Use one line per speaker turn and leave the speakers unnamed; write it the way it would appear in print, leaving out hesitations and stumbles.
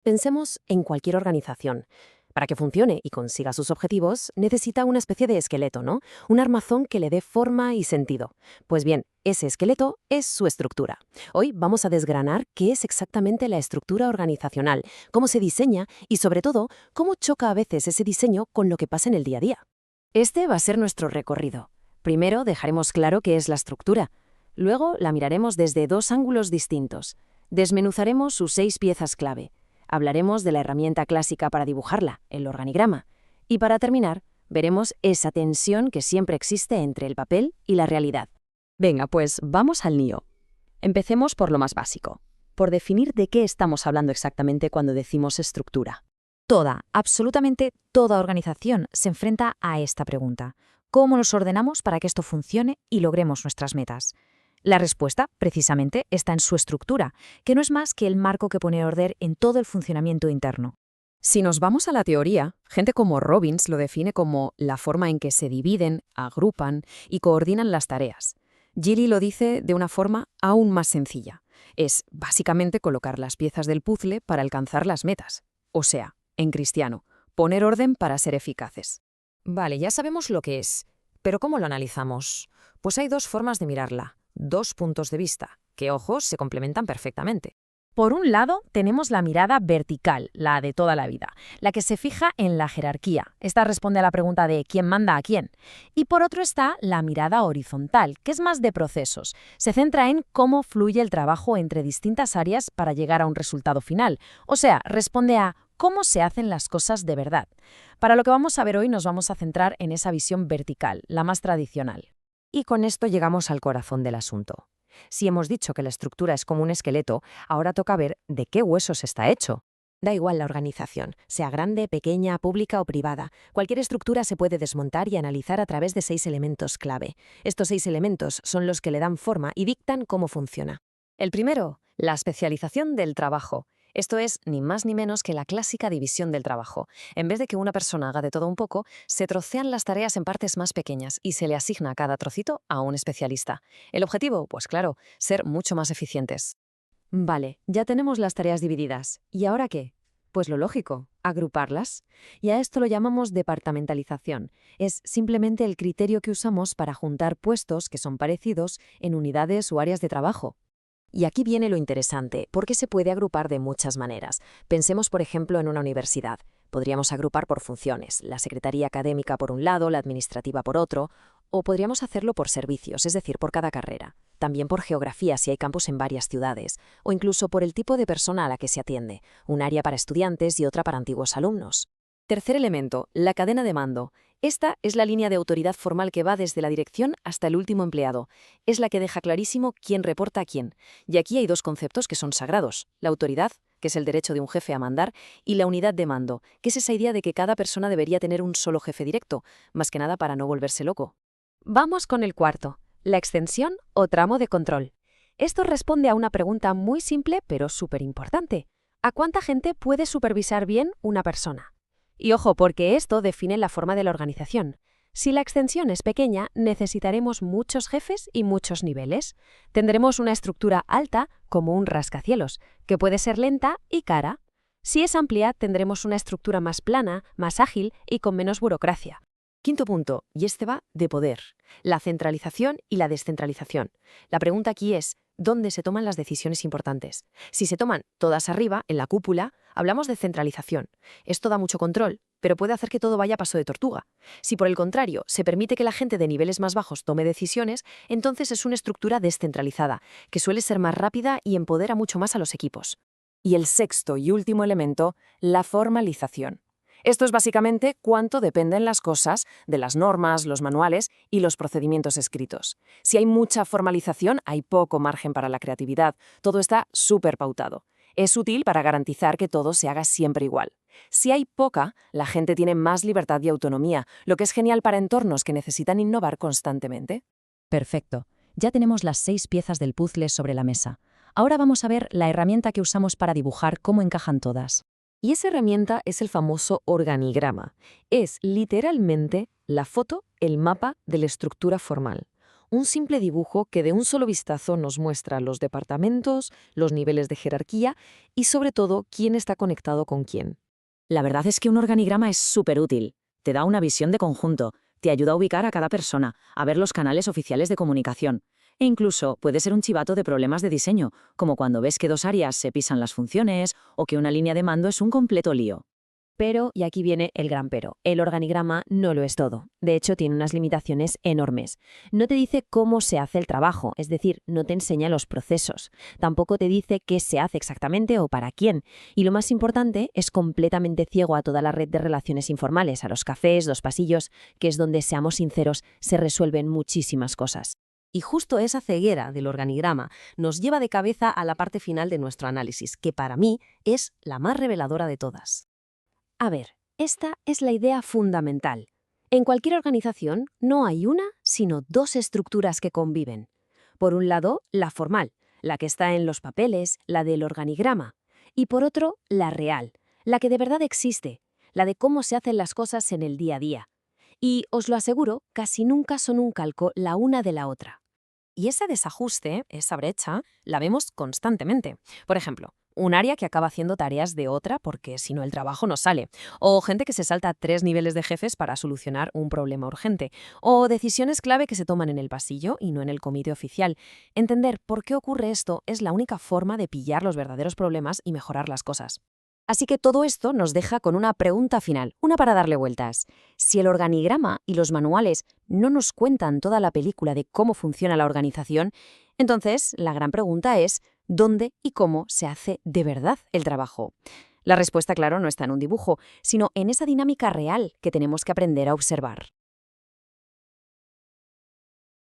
Pensemos en cualquier organización. Para que funcione y consiga sus objetivos, necesita una especie de esqueleto, ¿no? Un armazón que le dé forma y sentido. Pues bien, ese esqueleto es su estructura. Hoy vamos a desgranar qué es exactamente la estructura organizacional, cómo se diseña y, sobre todo, cómo choca a veces ese diseño con lo que pasa en el día a día. Este va a ser nuestro recorrido. Primero dejaremos claro qué es la estructura. Luego la miraremos desde dos ángulos distintos. Desmenuzaremos sus 6 piezas clave. Hablaremos de la herramienta clásica para dibujarla, el organigrama. Y para terminar, veremos esa tensión que siempre existe entre el papel y la realidad.
Venga, pues vamos al lío. Empecemos por lo más básico, por definir de qué estamos hablando exactamente cuando decimos estructura.
Toda, absolutamente toda organización se enfrenta a esta pregunta. ¿Cómo nos ordenamos para que esto funcione y logremos nuestras metas? La respuesta, precisamente, está en su estructura, que no es más que el marco que pone orden en todo el funcionamiento interno.
Si nos vamos a la teoría, gente como Robbins lo define como la forma en que se dividen, agrupan y coordinan las tareas. Gilly lo dice de una forma aún más sencilla. Es básicamente colocar las piezas del puzzle para alcanzar las metas. O sea, en cristiano, poner orden para ser eficaces.
Vale, ya sabemos lo que es, pero ¿cómo lo analizamos? Pues hay dos formas de mirarla, dos puntos de vista, que, ojo, se complementan perfectamente.
Por un lado, tenemos la mirada vertical, la de toda la vida, la que se fija en la jerarquía. Esta responde a la pregunta de ¿quién manda a quién? Y por otro está la mirada horizontal, que es más de procesos. Se centra en cómo fluye el trabajo entre distintas áreas para llegar a un resultado final. O sea, responde a cómo se hacen las cosas de verdad. Para lo que vamos a ver hoy nos vamos a centrar en esa visión vertical, la más tradicional.
Y con esto llegamos al corazón del asunto. Si hemos dicho que la estructura es como un esqueleto, ahora toca ver de qué huesos está hecho. Da igual la organización, sea grande, pequeña, pública o privada. Cualquier estructura se puede desmontar y analizar a través de 6 elementos clave. Estos 6 elementos son los que le dan forma y dictan cómo funciona. El primero, la especialización del trabajo. Esto es ni más ni menos que la clásica división del trabajo. En vez de que una persona haga de todo un poco, se trocean las tareas en partes más pequeñas y se le asigna cada trocito a un especialista. ¿El objetivo? Pues claro, ser mucho más eficientes. Vale, ya tenemos las tareas divididas. ¿Y ahora qué? Pues lo lógico, agruparlas. Y a esto lo llamamos departamentalización. Es simplemente el criterio que usamos para juntar puestos que son parecidos en unidades o áreas de trabajo. Y aquí viene lo interesante, porque se puede agrupar de muchas maneras. Pensemos, por ejemplo, en una universidad. Podríamos agrupar por funciones, la secretaría académica por un lado, la administrativa por otro, o podríamos hacerlo por servicios, es decir, por cada carrera. También por geografía, si hay campus en varias ciudades, o incluso por el tipo de persona a la que se atiende, un área para estudiantes y otra para antiguos alumnos. Tercer elemento, la cadena de mando. Esta es la línea de autoridad formal que va desde la dirección hasta el último empleado. Es la que deja clarísimo quién reporta a quién. Y aquí hay dos conceptos que son sagrados. La autoridad, que es el derecho de un jefe a mandar, y la unidad de mando, que es esa idea de que cada persona debería tener un solo jefe directo, más que nada para no volverse loco. Vamos con el cuarto, la extensión o tramo de control. Esto responde a una pregunta muy simple pero súper importante. ¿A cuánta gente puede supervisar bien una persona? Y ojo, porque esto define la forma de la organización. Si la extensión es pequeña, necesitaremos muchos jefes y muchos niveles. Tendremos una estructura alta, como un rascacielos, que puede ser lenta y cara. Si es amplia, tendremos una estructura más plana, más ágil y con menos burocracia. Quinto punto, y este va de poder, la centralización y la descentralización. La pregunta aquí es, ¿dónde se toman las decisiones importantes? Si se toman todas arriba, en la cúpula, hablamos de centralización. Esto da mucho control, pero puede hacer que todo vaya a paso de tortuga. Si por el contrario se permite que la gente de niveles más bajos tome decisiones, entonces es una estructura descentralizada, que suele ser más rápida y empodera mucho más a los equipos. Y el sexto y último elemento, la formalización. Esto es básicamente cuánto dependen las cosas de las normas, los manuales y los procedimientos escritos. Si hay mucha formalización, hay poco margen para la creatividad. Todo está súper pautado. Es útil para garantizar que todo se haga siempre igual. Si hay poca, la gente tiene más libertad y autonomía, lo que es genial para entornos que necesitan innovar constantemente.
Perfecto. Ya tenemos las 6 piezas del puzzle sobre la mesa. Ahora vamos a ver la herramienta que usamos para dibujar cómo encajan todas.
Y esa herramienta es el famoso organigrama. Es literalmente la foto, el mapa de la estructura formal. Un simple dibujo que de un solo vistazo nos muestra los departamentos, los niveles de jerarquía y sobre todo quién está conectado con quién.
La verdad es que un organigrama es súper útil. Te da una visión de conjunto, te ayuda a ubicar a cada persona, a ver los canales oficiales de comunicación. E incluso puede ser un chivato de problemas de diseño, como cuando ves que dos áreas se pisan las funciones o que una línea de mando es un completo lío.
Pero, y aquí viene el gran pero, el organigrama no lo es todo. De hecho, tiene unas limitaciones enormes. No te dice cómo se hace el trabajo, es decir, no te enseña los procesos. Tampoco te dice qué se hace exactamente o para quién. Y lo más importante, es completamente ciego a toda la red de relaciones informales, a los cafés, los pasillos, que es donde, seamos sinceros, se resuelven muchísimas cosas.
Y justo esa ceguera del organigrama nos lleva de cabeza a la parte final de nuestro análisis, que para mí es la más reveladora de todas.
A ver, esta es la idea fundamental. En cualquier organización no hay una, sino dos estructuras que conviven. Por un lado, la formal, la que está en los papeles, la del organigrama. Y por otro, la real, la que de verdad existe, la de cómo se hacen las cosas en el día a día. Y, os lo aseguro, casi nunca son un calco la una de la otra.
Y ese desajuste, esa brecha, la vemos constantemente. Por ejemplo, un área que acaba haciendo tareas de otra porque si no el trabajo no sale. O gente que se salta 3 niveles de jefes para solucionar un problema urgente. O decisiones clave que se toman en el pasillo y no en el comité oficial. Entender por qué ocurre esto es la única forma de pillar los verdaderos problemas y mejorar las cosas.
Así que todo esto nos deja con una pregunta final, una para darle vueltas. Si el organigrama y los manuales no nos cuentan toda la película de cómo funciona la organización, entonces la gran pregunta es ¿dónde y cómo se hace de verdad el trabajo? La respuesta, claro, no está en un dibujo, sino en esa dinámica real que tenemos que aprender a observar.